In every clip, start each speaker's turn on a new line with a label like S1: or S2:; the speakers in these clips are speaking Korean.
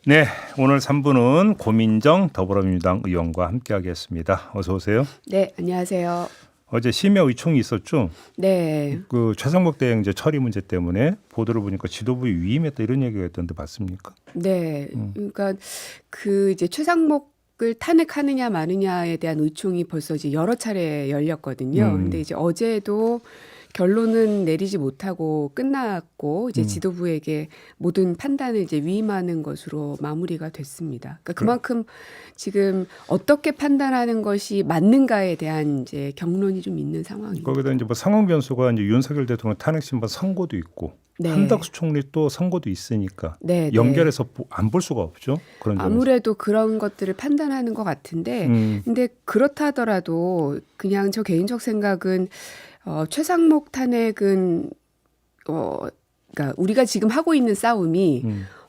S1: 네, 오늘 3부는 고민정 더불어민주당 의원과 함께하겠습니다. 어서 오세요.
S2: 네, 안녕하세요.
S1: 어제 심야의총이 있었죠.
S2: 네,
S1: 그 최상목 대행제 처리 문제 때문에 보도를 보니까 지도부에 위임했다 이런 얘기가 있던데 맞습니까?
S2: 네. 그러니까 그 이제 최상목을 탄핵하느냐 마느냐에 대한 의총이 벌써 이제 여러 차례 열렸거든요. 근데 이제 어제도 결론은 내리지 못하고 끝났고 이제 지도부에게 모든 판단을 이제 위임하는 것으로 마무리가 됐습니다. 그러니까 그만큼 지금 어떻게 판단하는 것이 맞는가에 대한 이제 경론이 좀 있는 상황입니다.
S1: 거기다 이제 뭐 상황 변수가 이제 윤석열 대통령 탄핵 심판 선고도 있고
S2: 네.
S1: 한덕수 총리 또 선고도 있으니까
S2: 네,
S1: 연결해서 안 볼 수가 없죠. 그런 점에서.
S2: 아무래도 그런 것들을 판단하는 것 같은데, 근데 그렇다 하더라도 그냥 저 개인적 생각은 최상목 탄핵은 그러니까 우리가 지금 하고 있는 싸움이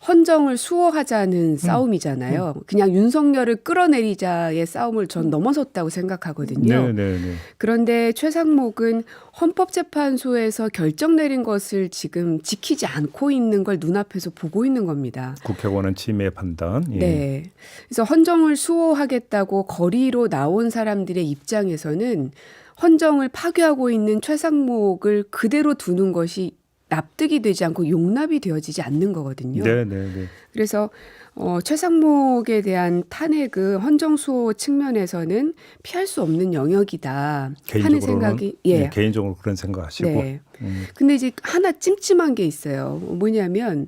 S2: 헌정을 수호하자는 싸움이잖아요. 그냥 윤석열을 끌어내리자의 싸움을 전 넘어섰다고 생각하거든요.
S1: 네, 네, 네.
S2: 그런데 최상목은 헌법재판소에서 결정 내린 것을 지금 지키지 않고 있는 걸 눈앞에서 보고 있는 겁니다.
S1: 국회의원은 침해 판단. 예.
S2: 네. 그래서 헌정을 수호하겠다고 거리로 나온 사람들의 입장에서는 헌정을 파괴하고 있는 최상목을 그대로 두는 것이 납득이 되지 않고 용납이 되어지지 않는 거거든요.
S1: 네, 네, 네.
S2: 그래서 최상목에 대한 탄핵은 헌정 수호 측면에서는 피할 수 없는 영역이다 하는 생각이
S1: 네, 개인적으로 그런 생각하시고.
S2: 네. 근데 이제 하나 찜찜한 게 있어요. 뭐냐면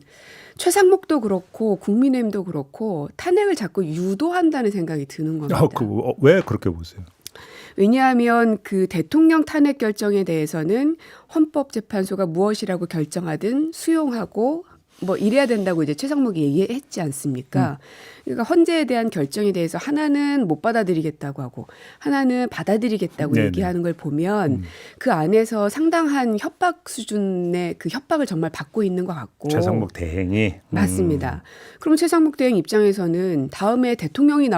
S2: 최상목도 그렇고 국민의힘도 그렇고 탄핵을 자꾸 유도한다는 생각이 드는 겁니다.
S1: 왜 그렇게 보세요?
S2: 왜냐하면 그 대통령 탄핵 결정에 대해서는 헌법재판소가 무엇이라고 결정하든 수용하고 뭐 이래야 된다고 이제 최상목이 얘기했지 않습니까? 그러니까 헌재에 대한 결정에 대해서 하나는 못 받아들이겠다고 하고 하나는 받아들이겠다고
S1: 네네.
S2: 얘기하는 걸 보면 그 안에서 상당한 협박 수준의 그 협박을 정말 받고 있는 것 같고.
S1: 최상목 대행이.
S2: 맞습니다. 그럼 최상목 대행 입장에서는 다음에 대통령이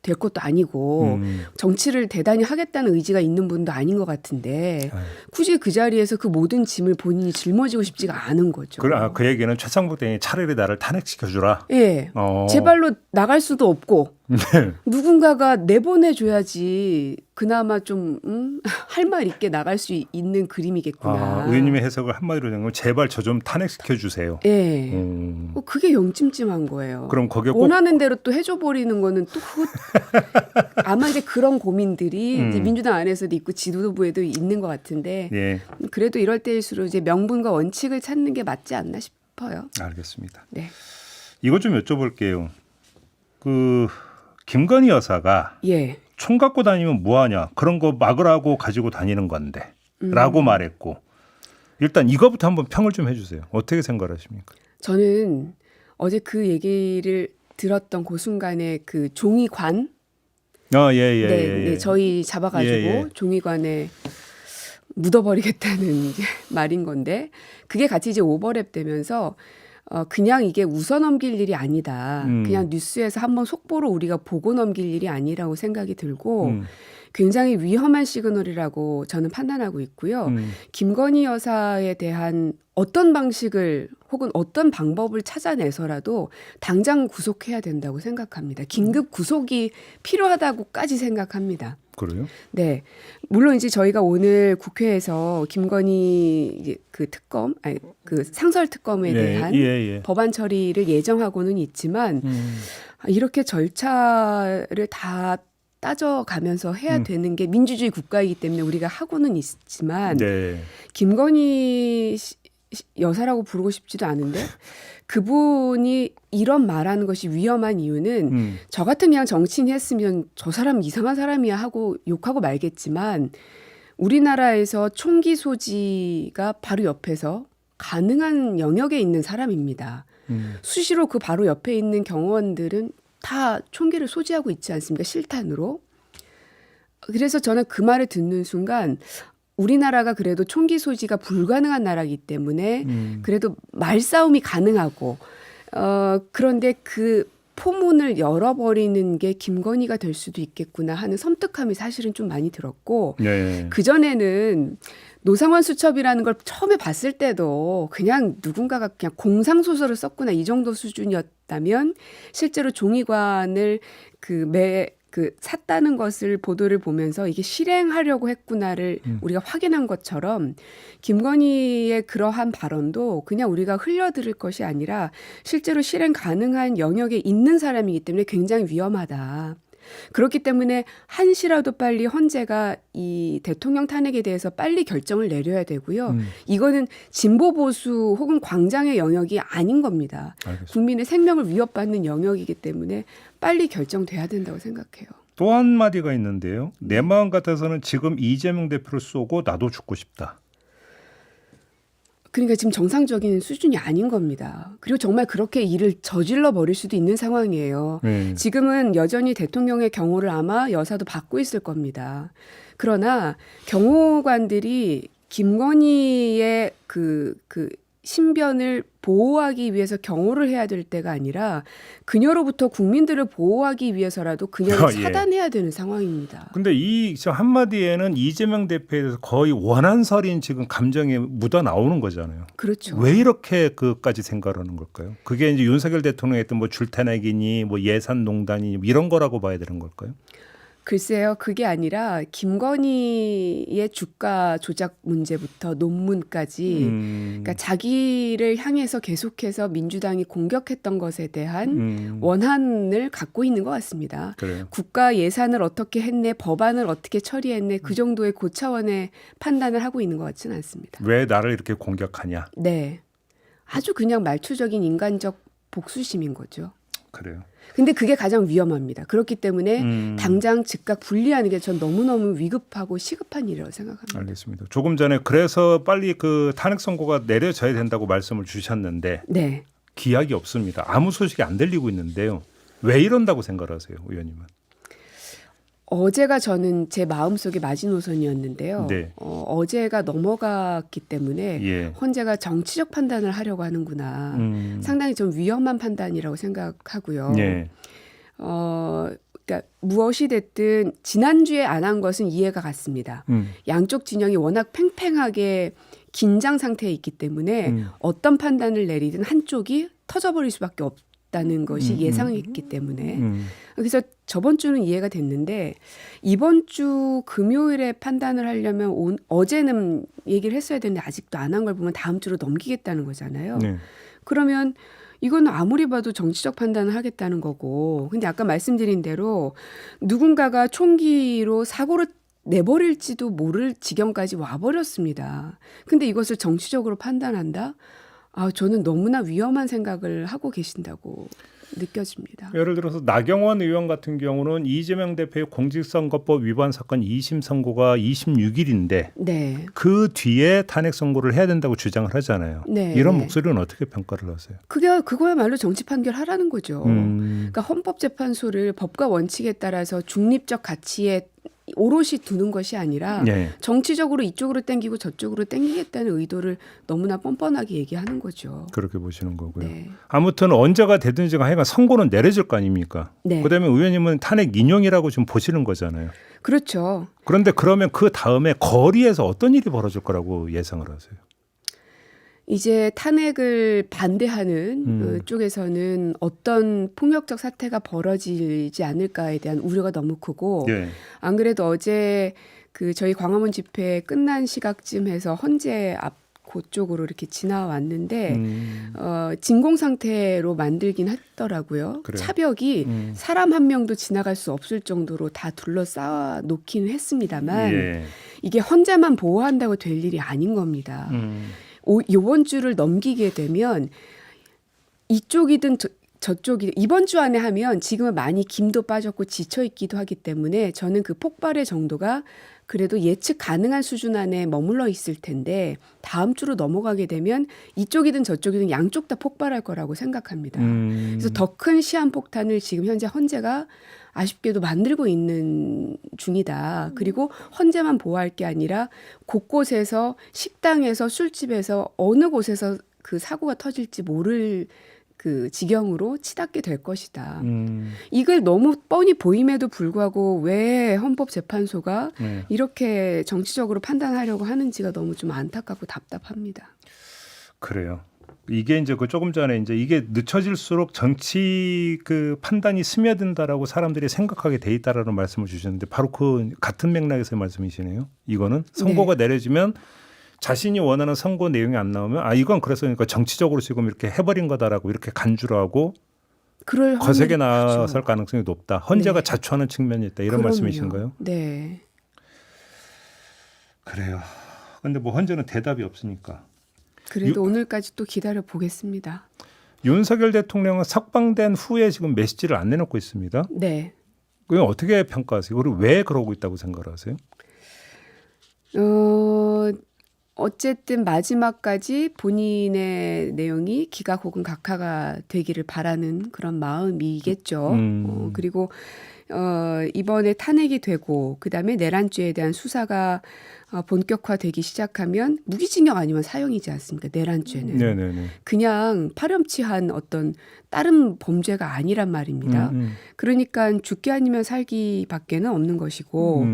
S2: 될 것도 아니고 정치를 대단히 하겠다는 의지가 있는 분도 아닌 것 같은데 굳이 그 자리에서 그 모든 짐을 본인이 짊어지고 싶지가 않은 거죠.
S1: 그 얘기는 최상목 대행이 차라리 나를 탄핵시켜주라.
S2: 예. 제 발로 나갈 수도 없고 누군가가 내보내줘야지 그나마 좀 할 말 있게 나갈 수 있는 그림이겠구나.
S1: 의원님의 해석을 한마디로 정하면 제발 저 좀 탄핵시켜주세요.
S2: 예. 그게 영찜찜한 거예요.
S1: 그럼 거기에 꼭
S2: 원하는 대로 또 해줘 버리는 거는 또 아마 이제 그런 고민들이 이제 민주당 안에서도 있고 지도부에도 있는 것 같은데
S1: 예.
S2: 그래도 이럴 때일수록 이제 명분과 원칙을 찾는 게 맞지 않나 싶어요.
S1: 알겠습니다.
S2: 네.
S1: 이것 좀 여쭤볼게요. 그 김건희 여사가
S2: 예.
S1: 총 갖고 다니면 뭐하냐 그런 거 막으라고 가지고 다니는 건데 라고 말했고 일단 이거부터 한번 평을 좀 해주세요. 어떻게 생각하십니까?
S2: 저는 어제 그 얘기를 들었던 그 순간에 그 종이관 네, 저희 잡아가지고 종이관에 묻어버리겠다는 이제 말인 건데 그게 같이 이제 오버랩 되면서 그냥 이게 웃어 넘길 일이 아니다. 그냥 뉴스에서 한번 속보로 우리가 보고 넘길 일이 아니라고 생각이 들고 굉장히 위험한 시그널이라고 저는 판단하고 있고요. 김건희 여사에 대한 어떤 방식을 혹은 어떤 방법을 찾아내서라도 당장 구속해야 된다고 생각합니다. 긴급 구속이 필요하다고까지 생각합니다.
S1: 그래요?
S2: 네. 물론 이제 저희가 오늘 국회에서 김건희 그 특검, 아니 그 상설 특검에 대한 법안 처리를 예정하고는 있지만 이렇게 절차를 다 따져가면서 해야 되는 게 민주주의 국가이기 때문에 우리가 하고는 있지만 김건희 여사라고 부르고 싶지도 않은데 그분이 이런 말하는 것이 위험한 이유는 저 같은 그냥 정치인 했으면 저 사람 이상한 사람이야 하고 욕하고 말겠지만 우리나라에서 총기 소지가 바로 옆에서 가능한 영역에 있는 사람입니다. 수시로 그 바로 옆에 있는 경호원들은 다 총기를 소지하고 있지 않습니까? 실탄으로. 그래서 저는 그 말을 듣는 순간 우리나라가 그래도 총기 소지가 불가능한 나라이기 때문에 그래도 말싸움이 가능하고 그런데 그 포문을 열어버리는 게 김건희가 될 수도 있겠구나 하는 섬뜩함이 사실은 좀 많이 들었고
S1: 네.
S2: 그전에는 노상원 수첩이라는 걸 처음에 봤을 때도 그냥 누군가가 그냥 공상소설을 썼구나 이 정도 수준이었다면 실제로 종이관을 샀다는 것을 보도를 보면서 이게 실행하려고 했구나를 우리가 확인한 것처럼 김건희의 그러한 발언도 그냥 우리가 흘려들을 것이 아니라 실제로 실행 가능한 영역에 있는 사람이기 때문에 굉장히 위험하다. 그렇기 때문에 한시라도 빨리 헌재가 이 대통령 탄핵에 대해서 빨리 결정을 내려야 되고요. 이거는 진보 보수 혹은 광장의 영역이 아닌 겁니다.
S1: 알겠습니다.
S2: 국민의 생명을 위협받는 영역이기 때문에 빨리 결정돼야 된다고 생각해요.
S1: 또 한마디가 있는데요. 내 마음 같아서는 지금 이재명 대표를 쏘고 나도 죽고 싶다.
S2: 그러니까 지금 정상적인 수준이 아닌 겁니다. 그리고 정말 그렇게 일을 저질러 버릴 수도 있는 상황이에요. 지금은 여전히 대통령의 경호를 아마 여사도 받고 있을 겁니다. 그러나 경호관들이 김건희의 그 신변을 보호하기 위해서 경호를 해야 될 때가 아니라 그녀로부터 국민들을 보호하기 위해서라도 그녀를 차단해야 되는 상황입니다.
S1: 근데 저 한마디에는 이재명 대표에 대해서 거의 원한설인 지금 감정이 묻어 나오는 거잖아요.
S2: 그렇죠.
S1: 왜 이렇게 그까지 생각하는 걸까요? 그게 이제 윤석열 대통령이 했던 뭐 줄타내기니 뭐 예산농단이니 이런 거라고 봐야 되는 걸까요?
S2: 글쎄요. 그게 아니라 김건희의 주가 조작 문제부터 논문까지 그러니까 자기를 향해서 계속해서 민주당이 공격했던 것에 대한 원한을 갖고 있는 것 같습니다.
S1: 그래요.
S2: 국가 예산을 어떻게 했네, 법안을 어떻게 처리했네 그 정도의 고차원의 판단을 하고 있는 것 같지는 않습니다.
S1: 왜 나를 이렇게 공격하냐?
S2: 네. 아주 그냥 말초적인 인간적 복수심인 거죠.
S1: 그래요.
S2: 근데 그게 가장 위험합니다. 그렇기 때문에 당장 즉각 분리하는 게 전 너무너무 위급하고 시급한 일이라고 생각합니다.
S1: 알겠습니다. 조금 전에 그래서 빨리 그 탄핵 선고가 내려져야 된다고 말씀을 주셨는데
S2: 네.
S1: 기약이 없습니다. 아무 소식이 안 들리고 있는데요. 왜 이런다고 생각하세요, 의원님은?
S2: 어제가 저는 제 마음속의 마지노선이었는데요.
S1: 네.
S2: 어제가 넘어갔기 때문에 헌재가 정치적 판단을 하려고 하는구나. 상당히 좀 위험한 판단이라고 생각하고요. 그러니까 무엇이 됐든 지난주에 안 한 것은 이해가 갔습니다. 양쪽 진영이 워낙 팽팽하게 긴장 상태에 있기 때문에 어떤 판단을 내리든 한쪽이 터져버릴 수밖에 없다는 것이 예상했기 때문에 그래서 저번 주는 이해가 됐는데 이번 주 금요일에 판단을 하려면 어제는 얘기를 했어야 되는데 아직도 안 한 걸 보면 다음 주로 넘기겠다는 거잖아요. 그러면 이건 아무리 봐도 정치적 판단을 하겠다는 거고 근데 아까 말씀드린 대로 누군가가 총기로 사고를 내버릴지도 모를 지경까지 와버렸습니다. 근데 이것을 정치적으로 판단한다? 저는 너무나 위험한 생각을 하고 계신다고 느껴집니다.
S1: 예를 들어서 나경원 의원 같은 경우는 이재명 대표의 공직선거법 위반 사건 2심 선고가 26일인데
S2: 네.
S1: 그 뒤에 탄핵 선고를 해야 된다고 주장을 하잖아요.
S2: 네.
S1: 이런 목소리는 어떻게 평가를 하세요?
S2: 그거야말로 정치 판결하라는 거죠. 그러니까 헌법재판소를 법과 원칙에 따라서 중립적 가치에 오롯이 두는 것이 아니라 정치적으로 이쪽으로 땡기고 저쪽으로 땡기겠다는 의도를 너무나 뻔뻔하게 얘기하는 거죠.
S1: 그렇게 보시는 거고요. 네. 아무튼 언제가 되든지 하여간 선고는 내려질 거 아닙니까?
S2: 네.
S1: 그다음에 의원님은 탄핵 인용이라고 지금 보시는 거잖아요.
S2: 그렇죠.
S1: 그런데 그러면 그 다음에 거리에서 어떤 일이 벌어질 거라고 예상을 하세요?
S2: 이제 탄핵을 반대하는 쪽에서는 어떤 폭력적 사태가 벌어지지 않을까에 대한 우려가 너무 크고 안 그래도 어제 저희 광화문 집회 끝난 시각쯤 해서 헌재 앞 그쪽으로 이렇게 지나왔는데 진공 상태로 만들긴 했더라고요. 그래요? 차벽이 사람 한 명도 지나갈 수 없을 정도로 다 둘러싸아 놓긴 했습니다만 이게 헌재만 보호한다고 될 일이 아닌 겁니다. 이번 주를 넘기게 되면 이쪽이든 저쪽이든 이번 주 안에 하면 지금은 많이 김도 빠졌고 지쳐 있기도 하기 때문에 저는 그 폭발의 정도가 그래도 예측 가능한 수준 안에 머물러 있을 텐데 다음 주로 넘어가게 되면 이쪽이든 저쪽이든 양쪽 다 폭발할 거라고 생각합니다. 그래서 더 큰 시한폭탄을 지금 현재 헌재가 아쉽게도 만들고 있는 중이다. 그리고 헌재만 보호할 게 아니라 곳곳에서 식당에서 술집에서 어느 곳에서 그 사고가 터질지 모를 그 지경으로 치닫게 될 것이다. 이걸 너무 뻔히 보임에도 불구하고 왜 헌법재판소가 이렇게 정치적으로 판단하려고 하는지가 너무 좀 안타깝고 답답합니다.
S1: 그래요. 이게 이제 그 조금 전에 이제 이게 늦춰질수록 정치 그 판단이 스며든다라고 사람들이 생각하게 돼 있다라는 말씀을 주셨는데 바로 그 같은 맥락에서의 말씀이시네요. 이거는 선고가 내려지면 자신이 원하는 선고 내용이 안 나오면 아 이건 그래서 그러니까 정치적으로 지금 이렇게 해버린 거다라고 이렇게 간주를 하고 거세게 나설 가능성이 높다. 헌재가 자초하는 측면이 있다. 이런 말씀이신가요?
S2: 네.
S1: 그래요. 그런데 뭐 헌재는 대답이 없으니까.
S2: 그래도 오늘까지 또 기다려 보겠습니다.
S1: 윤석열 대통령은 석방된 후에 지금 메시지를 안 내놓고 있습니다.
S2: 네.
S1: 그건 어떻게 평가하세요? 그리고 왜 그러고 있다고 생각을 하세요?
S2: 어쨌든 마지막까지 본인의 내용이 기각 혹은 각하가 되기를 바라는 그런 마음이겠죠. 그리고 이번에 탄핵이 되고 그다음에 내란죄에 대한 수사가 본격화되기 시작하면 무기징역 아니면 사형이지 않습니까? 내란죄는.
S1: 네네네.
S2: 그냥 파렴치한 어떤 다른 범죄가 아니란 말입니다. 그러니까 죽기 아니면 살기밖에는 없는 것이고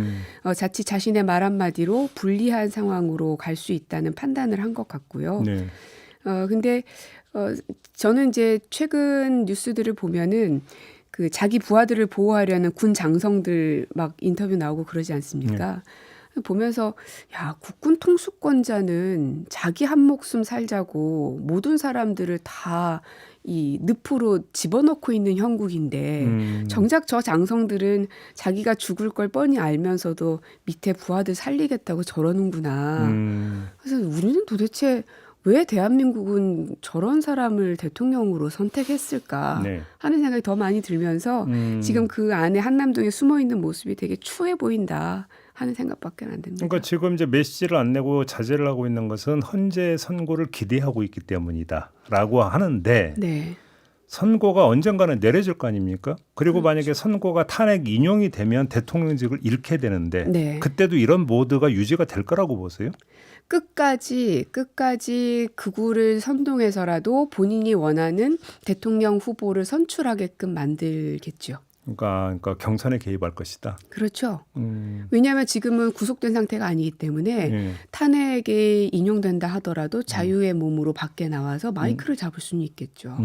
S2: 자칫 자신의 말 한마디로 불리한 상황으로 갈 수 있다는 판단을 한 것 같고요.
S1: 네.
S2: 근데 저는 이제 최근 뉴스들을 보면은 그 자기 부하들을 보호하려는 군 장성들 막 인터뷰 나오고 그러지 않습니까? 보면서 야 국군 통수권자는 자기 한 목숨 살자고 모든 사람들을 다 이 늪으로 집어넣고 있는 형국인데 정작 저 장성들은 자기가 죽을 걸 뻔히 알면서도 밑에 부하들 살리겠다고 저러는구나. 그래서 우리는 도대체 왜 대한민국은 저런 사람을 대통령으로 선택했을까 하는 생각이 더 많이 들면서 지금 그 안에 한남동에 숨어 있는 모습이 되게 추해 보인다 하는 생각밖에 안 듭니다.
S1: 그러니까 지금 이제 메시지를 안 내고 자제를 하고 있는 것은 헌재 선고를 기대하고 있기 때문이다라고 하는데 선고가 언젠가는 내려질 거 아닙니까? 그리고 만약에 선고가 탄핵 인용이 되면 대통령직을 잃게 되는데 그때도 이런 모드가 유지가 될 거라고 보세요?
S2: 끝까지 극우를 선동해서라도 본인이 원하는 대통령 후보를 선출하게끔 만들겠죠.
S1: 그러니까 경선에 개입할 것이다.
S2: 그렇죠. 왜냐하면 지금은 구속된 상태가 아니기 때문에 탄핵에 인용된다 하더라도 자유의 몸으로 밖에 나와서 마이크를 잡을 수는 있겠죠.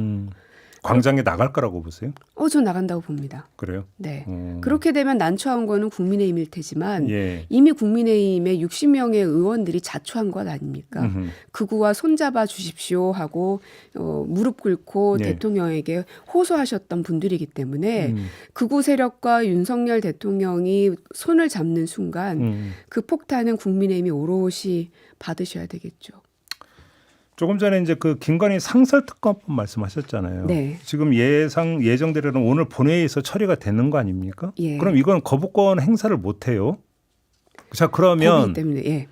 S1: 광장에 나갈 거라고 보세요?
S2: 전 나간다고 봅니다.
S1: 그래요?
S2: 네. 그렇게 되면 난처한 거는 국민의힘일 테지만
S1: 예.
S2: 이미 국민의힘의 60명의 의원들이 자초한 것 아닙니까? 극우와 손잡아 주십시오 하고 무릎 꿇고 대통령에게 호소하셨던 분들이기 때문에 극우 세력과 윤석열 대통령이 손을 잡는 순간 그 폭탄은 국민의힘이 오롯이 받으셔야 되겠죠.
S1: 조금 전에 이제 그 김건희 상설특검법 말씀하셨잖아요.
S2: 네.
S1: 지금 예정대로는 오늘 본회의에서 처리가 되는 거 아닙니까?
S2: 예.
S1: 그럼 이건 거부권 행사를 못 해요. 자, 그러면
S2: 때문에,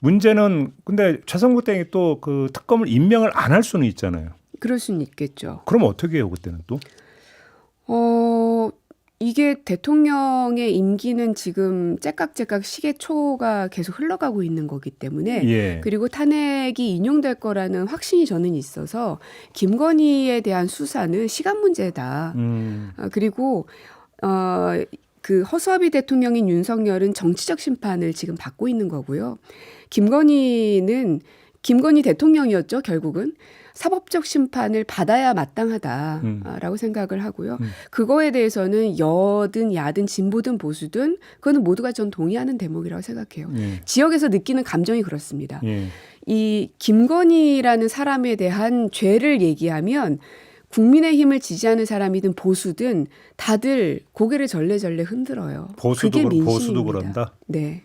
S1: 문제는 근데 최성구 땡이 또 그 특검을 임명을 안 할 수는 있잖아요.
S2: 그럴 수는 있겠죠.
S1: 그럼 어떻게 해요, 그때는 또?
S2: 이게 대통령의 임기는 지금 째깍째깍 시계초가 계속 흘러가고 있는 거기 때문에 그리고 탄핵이 인용될 거라는 확신이 저는 있어서 김건희에 대한 수사는 시간 문제다. 그리고 그 허수아비 대통령인 윤석열은 정치적 심판을 지금 받고 있는 거고요. 김건희 대통령이었죠, 결국은. 사법적 심판을 받아야 마땅하다라고 생각을 하고요. 그거에 대해서는 여든 야든 진보든 보수든 그거는 모두가 전 동의하는 대목이라고 생각해요. 지역에서 느끼는 감정이 그렇습니다. 이 김건희라는 사람에 대한 죄를 얘기하면 국민의힘을 지지하는 사람이든 보수든 다들 고개를 절레절레 흔들어요.
S1: 보수도 그런다?
S2: 네.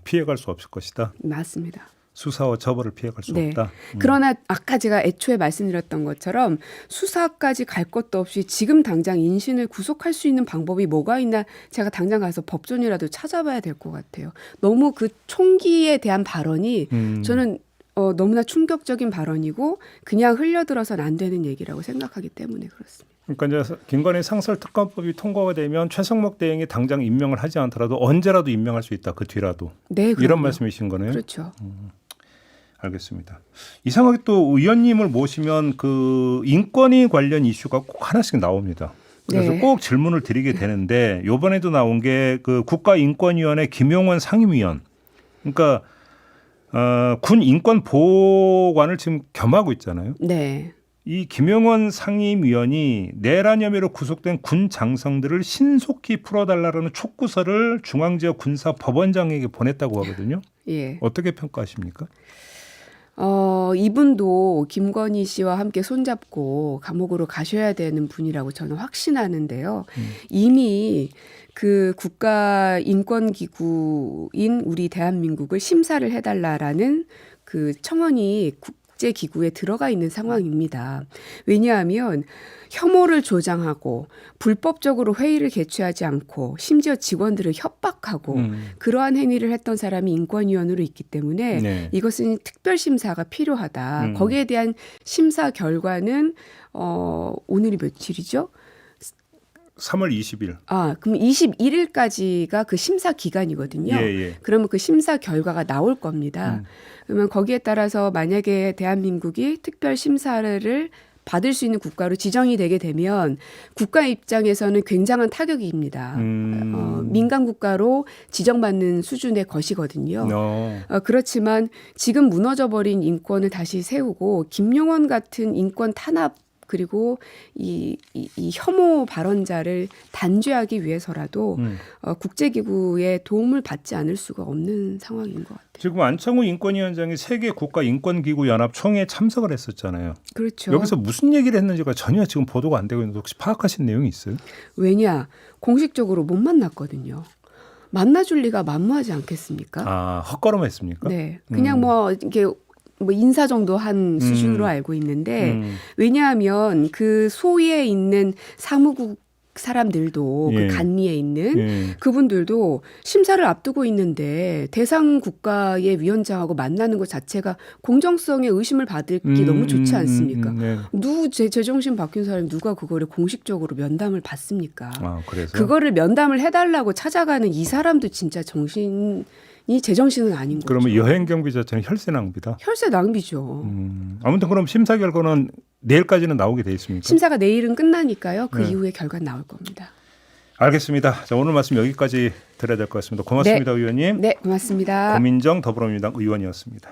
S1: 피해갈 수 없을 것이다?
S2: 맞습니다.
S1: 수사와 처벌을 피해갈 수 없다.
S2: 그러나 아까 제가 애초에 말씀드렸던 것처럼 수사까지 갈 것도 없이 지금 당장 인신을 구속할 수 있는 방법이 뭐가 있나 제가 당장 가서 법존이라도 찾아봐야 될 것 같아요. 너무 그 총기에 대한 발언이 저는 너무나 충격적인 발언이고 그냥 흘려들어서는 안 되는 얘기라고 생각하기 때문에 그렇습니다.
S1: 그러니까 이제 김건희 상설특검법이 통과가 되면 최성목 대행이 당장 임명을 하지 않더라도 언제라도 임명할 수 있다. 그 뒤라도.
S2: 네,
S1: 이런 말씀이신 거네요.
S2: 그렇죠.
S1: 알겠습니다. 이상하게 또 의원님을 모시면 그 인권위 관련 이슈가 꼭 하나씩 나옵니다. 그래서
S2: 네.
S1: 꼭 질문을 드리게 되는데 이번에도 나온 게 그 국가인권위원회 김용원 상임위원. 그러니까 군 인권보호관을 지금 겸하고 있잖아요.
S2: 네.
S1: 이 김용원 상임위원이 내란 혐의로 구속된 군 장성들을 신속히 풀어달라는 촉구서를 중앙지역 군사법원장에게 보냈다고 하거든요.
S2: 예.
S1: 어떻게 평가하십니까?
S2: 이분도 김건희 씨와 함께 손잡고 감옥으로 가셔야 되는 분이라고 저는 확신하는데요. 이미 그 국가인권기구인 우리 대한민국을 심사를 해달라라는 그 청원이 국제기구에 들어가 있는 상황입니다. 왜냐하면 혐오를 조장하고 불법적으로 회의를 개최하지 않고 심지어 직원들을 협박하고 그러한 행위를 했던 사람이 인권위원으로 있기 때문에
S1: 네.
S2: 이것은 특별심사가 필요하다. 거기에 대한 심사 결과는 오늘이 며칠이죠?
S1: 3월 20일.
S2: 그럼 21일까지가 그 심사 기간이거든요.
S1: 예.
S2: 그러면 그 심사 결과가 나올 겁니다. 그러면 거기에 따라서 만약에 대한민국이 특별 심사를 받을 수 있는 국가로 지정이 되게 되면 국가 입장에서는 굉장한 타격입니다. 민간 국가로 지정받는 수준의 것이거든요. 그렇지만 지금 무너져버린 인권을 다시 세우고 김용원 같은 인권 탄압 그리고 이 혐오 발언자를 단죄하기 위해서라도 국제기구의 도움을 받지 않을 수가 없는 상황인 것 같아요.
S1: 지금 안창호 인권위원장이 세계 국가 인권기구 연합 총회에 참석을 했었잖아요.
S2: 그렇죠.
S1: 여기서 무슨 얘기를 했는지가 전혀 지금 보도가 안 되고 있는데 혹시 파악하신 내용이 있어요?
S2: 왜냐? 공식적으로 못 만났거든요. 만나줄 리가 만무하지 않겠습니까?
S1: 헛걸음했습니까?
S2: 네. 그냥 이게 인사 정도 한 수준으로 알고 있는데 왜냐하면 그 소위에 있는 사무국 사람들도 그 간미에 있는 그분들도 심사를 앞두고 있는데 대상 국가의 위원장하고 만나는 것 자체가 공정성에 의심을 받기 너무 좋지 않습니까? 제정신 바뀐 사람이 누가 그거를 공식적으로 면담을 받습니까?
S1: 그래서?
S2: 그거를 면담을 해달라고 찾아가는 이 사람도 진짜 제정신은 아닌 거죠.
S1: 그러면 여행 경비 자체는 혈세 낭비다?
S2: 혈세 낭비죠.
S1: 아무튼 그럼 심사 결과는 내일까지는 나오게 돼 있습니까?
S2: 심사가 내일은 끝나니까요. 그 이후에 결과는 나올 겁니다.
S1: 알겠습니다. 자, 오늘 말씀 여기까지 드려야 될 것 같습니다. 고맙습니다, 의원님.
S2: 네, 고맙습니다.
S1: 고민정 더불어민주당 의원이었습니다.